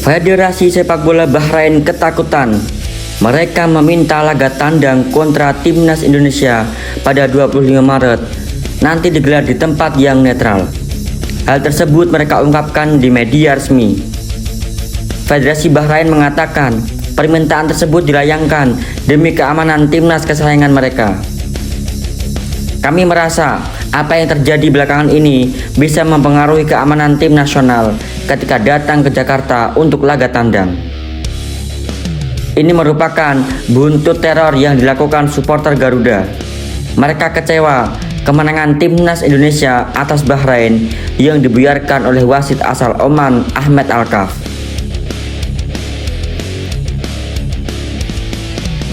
Federasi Sepak Bola Bahrain ketakutan. Mereka meminta laga tandang kontra Timnas Indonesia pada 25 Maret nanti digelar di tempat yang netral. Hal tersebut mereka ungkapkan di media resmi. Federasi Bahrain mengatakan permintaan tersebut dilayangkan demi keamanan timnas kesayangan mereka. Kami merasa apa yang terjadi belakangan ini bisa mempengaruhi keamanan tim nasional ketika datang ke Jakarta untuk laga tandang. Ini merupakan buntut teror yang dilakukan supporter Garuda. Mereka kecewa kemenangan timnas Indonesia atas Bahrain yang dibiarkan oleh wasit asal Oman Ahmed Alkaf.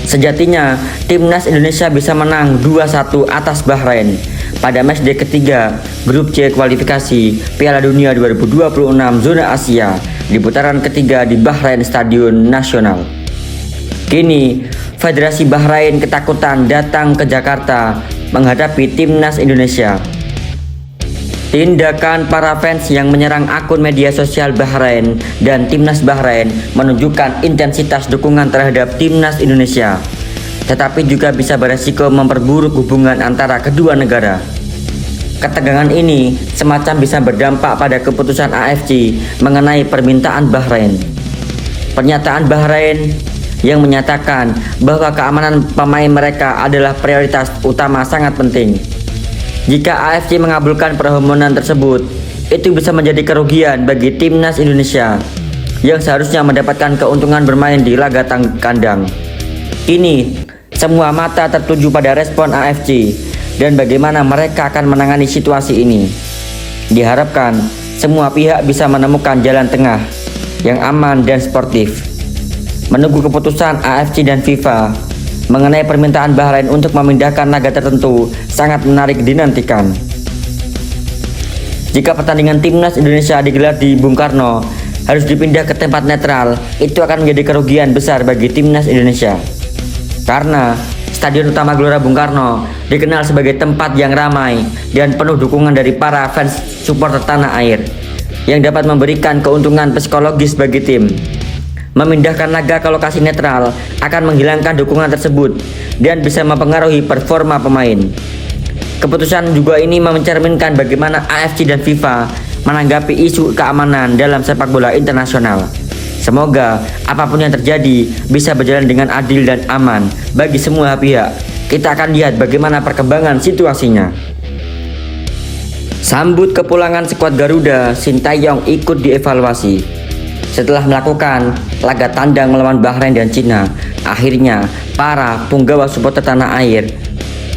Sejatinya, timnas Indonesia bisa menang 2-1 atas Bahrain pada matchday ketiga grup C kualifikasi Piala Dunia 2026 zona Asia di putaran ketiga di Bahrain Stadion Nasional. Kini, Federasi Bahrain ketakutan datang ke Jakarta menghadapi timnas Indonesia. Tindakan para fans yang menyerang akun media sosial Bahrain dan timnas Bahrain menunjukkan intensitas dukungan terhadap timnas Indonesia, tetapi juga bisa beresiko memperburuk hubungan antara kedua negara. Ketegangan ini semacam bisa berdampak pada keputusan AFC mengenai permintaan Bahrain. Pernyataan Bahrain yang menyatakan bahwa keamanan pemain mereka adalah prioritas utama sangat penting. Jika AFC mengabulkan permohonan tersebut, itu bisa menjadi kerugian bagi timnas Indonesia yang seharusnya mendapatkan keuntungan bermain di laga kandang. Kini, semua mata tertuju pada respon AFC dan bagaimana mereka akan menangani situasi ini. Diharapkan semua pihak bisa menemukan jalan tengah yang aman dan sportif. Menunggu keputusan AFC dan FIFA mengenai permintaan Bahrain untuk memindahkan laga tertentu sangat menarik dinantikan. Jika pertandingan timnas Indonesia digelar di Bung Karno harus dipindah ke tempat netral, itu akan menjadi kerugian besar bagi timnas Indonesia. Karena Stadion Utama Gelora Bung Karno dikenal sebagai tempat yang ramai dan penuh dukungan dari para fans supporter tanah air yang dapat memberikan keuntungan psikologis bagi tim. Memindahkan laga ke lokasi netral akan menghilangkan dukungan tersebut dan bisa mempengaruhi performa pemain. Keputusan juga ini mencerminkan bagaimana AFC dan FIFA menanggapi isu keamanan dalam sepak bola internasional. Semoga apapun yang terjadi bisa berjalan dengan adil dan aman bagi semua pihak. Kita akan lihat bagaimana perkembangan situasinya. Sambut kepulangan skuad Garuda, Sintayong ikut dievaluasi. Setelah melakukan laga tandang melawan Bahrain dan Cina, akhirnya para punggawa supporter tanah air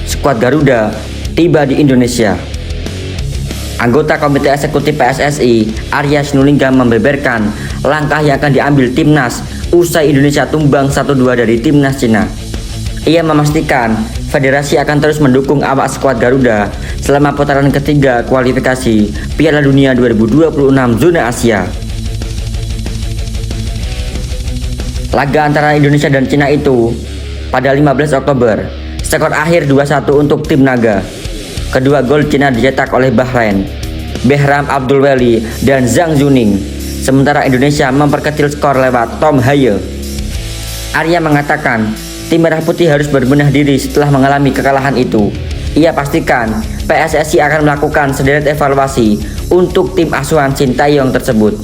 skuad Garuda tiba di Indonesia. Anggota Komite Eksekutif PSSI, Arya Sinulinga membeberkan langkah yang akan diambil timnas usai Indonesia tumbang 1-2 dari timnas Cina. Ia memastikan federasi akan terus mendukung awak skuad Garuda selama putaran ketiga kualifikasi Piala Dunia 2026 zona Asia. Laga antara Indonesia dan Cina itu pada 15 Oktober, skor akhir 2-1 untuk tim Naga. Kedua gol Cina dicetak oleh Bahrain, Behram Abdulweli dan Zhang Zuning. Sementara Indonesia memperkecil skor lewat Tom Haye. Arya mengatakan tim Merah Putih harus berbenah diri setelah mengalami kekalahan itu. Ia pastikan PSSI akan melakukan sederet evaluasi untuk tim asuhan Sintayong tersebut.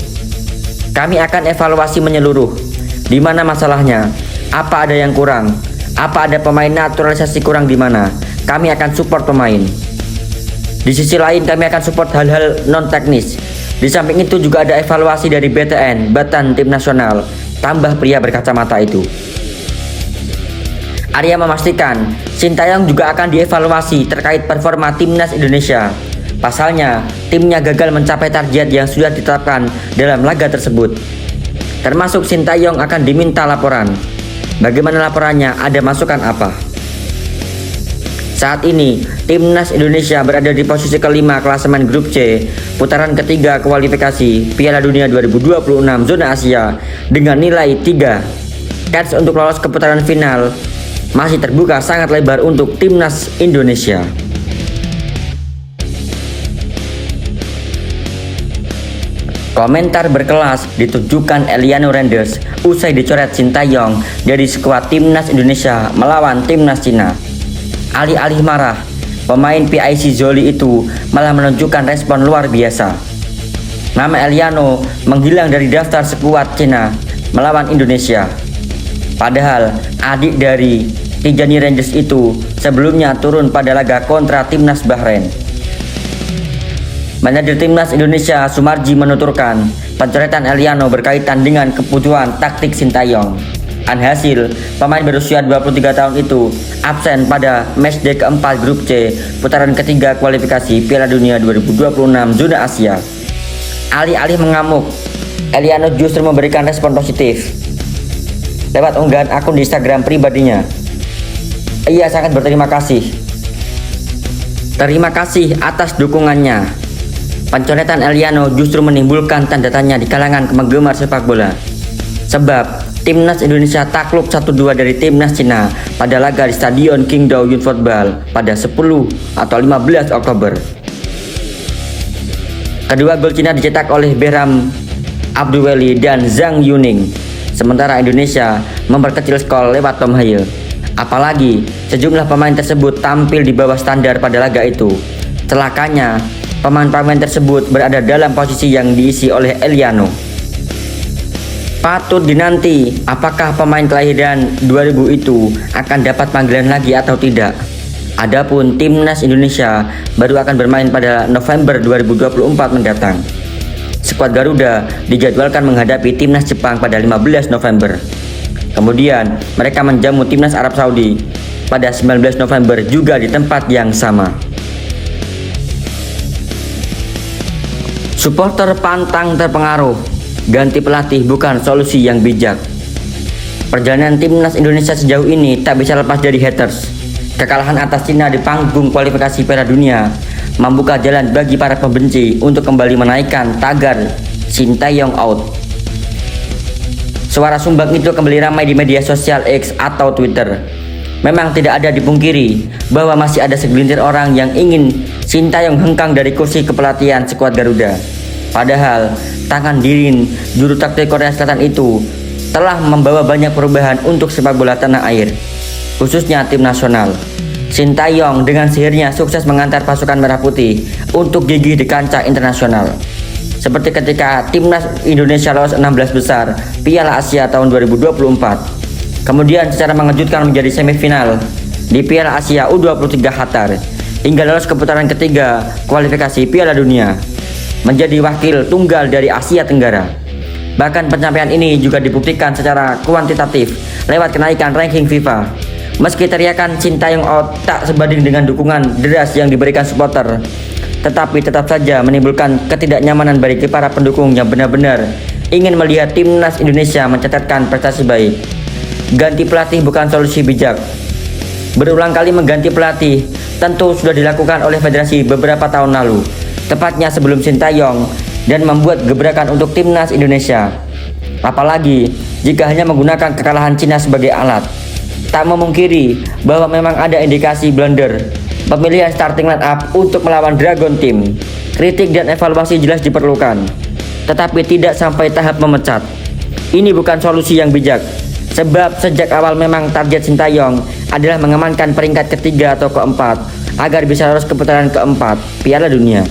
Kami akan evaluasi menyeluruh. Di mana masalahnya? Apa ada yang kurang? Apa ada pemain naturalisasi kurang di mana? Kami akan support pemain. Di sisi lain kami akan support hal-hal non teknis. Di samping itu juga ada evaluasi dari BTN, Batan Tim Nasional, tambah pria berkacamata itu. Arya memastikan Sintayong juga akan dievaluasi terkait performa timnas Indonesia. Pasalnya, timnya gagal mencapai target yang sudah ditetapkan dalam laga tersebut. Termasuk Sintayong akan diminta laporan. Bagaimana laporannya? Ada masukan apa? Saat ini, timnas Indonesia berada di posisi kelima klasemen grup C, putaran ketiga kualifikasi Piala Dunia 2026 zona Asia dengan nilai 3. Chance untuk lolos ke putaran final masih terbuka sangat lebar untuk timnas Indonesia. Komentar berkelas ditujukan Eliano Randers usai dicoret Sintayong dari skuad timnas Indonesia melawan timnas Cina. Alih-alih marah, pemain PIC Zoli itu malah menunjukkan respon luar biasa. Nama Eliano menghilang dari daftar skuad Cina melawan Indonesia. Padahal adik dari Tijani Rangers itu sebelumnya turun pada laga kontra timnas Bahrain. Manajer timnas Indonesia Sumarji menuturkan pencoretan Eliano berkaitan dengan kebutuhan taktik Sintayong. Alhasil, pemain berusia 23 tahun itu absen pada matchday keempat grup C putaran ketiga kualifikasi Piala Dunia 2026 zona Asia. Alih-alih mengamuk, Eliano justru memberikan respon positif. Lewat unggahan akun di Instagram pribadinya, ia sangat berterima kasih. Terima kasih atas dukungannya. Pencoretan Eliano justru menimbulkan tanda tanya di kalangan penggemar sepak bola. Sebab timnas Indonesia takluk 1-2 dari timnas Cina pada laga di Stadion Qingdao Youthfootball pada 10 atau 15 Oktober. Kedua gol Cina dicetak oleh Behram Abdulweli dan Zhang Yuning. Sementara Indonesia memperkecil skor lewat Tom Haye. Apalagi sejumlah pemain tersebut tampil di bawah standar pada laga itu. Celakanya, pemain-pemain tersebut berada dalam posisi yang diisi oleh Eliano. Patut dinanti apakah pemain kelahiran 2000 itu akan dapat panggilan lagi atau tidak. Adapun timnas Indonesia baru akan bermain pada November 2024 mendatang. Skuad Garuda dijadwalkan menghadapi timnas Jepang pada 15 November. Kemudian mereka menjamu timnas Arab Saudi pada 19 November juga di tempat yang sama. Supporter pantang terpengaruh, ganti pelatih bukan solusi yang bijak. Perjalanan timnas Indonesia sejauh ini tak bisa lepas dari haters. Kekalahan atas Cina di panggung kualifikasi Piala Dunia membuka jalan bagi para pembenci untuk kembali menaikkan tagar Sintayong out. Suara sumbang itu kembali ramai di media sosial X atau Twitter. Memang tidak ada dipungkiri bahwa masih ada segelintir orang yang ingin Sintayong hengkang dari kursi kepelatihan skuad Garuda. Padahal tangan dingin juru taktik Korea Selatan itu telah membawa banyak perubahan untuk sepak bola tanah air, khususnya tim nasional. Sintayong dengan sihirnya sukses mengantar pasukan Merah Putih untuk gigih di kancah internasional. Seperti ketika timnas Indonesia lolos 16 besar Piala Asia tahun 2024. Kemudian secara mengejutkan menjadi semifinal di Piala Asia U23 Qatar hingga lolos ke putaran ketiga kualifikasi Piala Dunia, menjadi wakil tunggal dari Asia Tenggara. Bahkan pencapaian ini juga dibuktikan secara kuantitatif lewat kenaikan ranking FIFA. Meski teriakan Sintayong out tak sebanding dengan dukungan deras yang diberikan supporter, tetapi tetap saja menimbulkan ketidaknyamanan bagi para pendukung yang benar-benar ingin melihat timnas Indonesia mencatatkan prestasi baik. Ganti pelatih bukan solusi bijak. Berulang kali mengganti pelatih tentu sudah dilakukan oleh federasi beberapa tahun lalu, tepatnya sebelum Sintayong, dan membuat gebrakan untuk timnas Indonesia. Apalagi jika hanya menggunakan kekalahan Cina sebagai alat. Tak memungkiri bahwa memang ada indikasi blunder pemilihan starting line up untuk melawan Dragon Team. Kritik dan evaluasi jelas diperlukan, tetapi tidak sampai tahap memecat. Ini bukan solusi yang bijak, sebab sejak awal memang target Sintayong adalah mengamankan peringkat ketiga atau keempat agar bisa lolos ke putaran keempat Piala Dunia.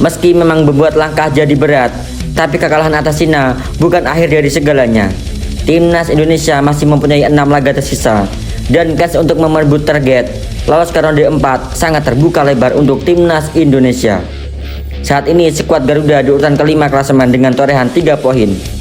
Meski memang membuat langkah jadi berat, tapi kekalahan atas Cina bukan akhir dari segalanya. Timnas Indonesia masih mempunyai 6 laga tersisa, dan chance untuk merebut target lolos ke ronde 4 sangat terbuka lebar untuk timnas Indonesia. Saat ini skuad Garuda di urutan kelima klasemen dengan torehan 3 poin.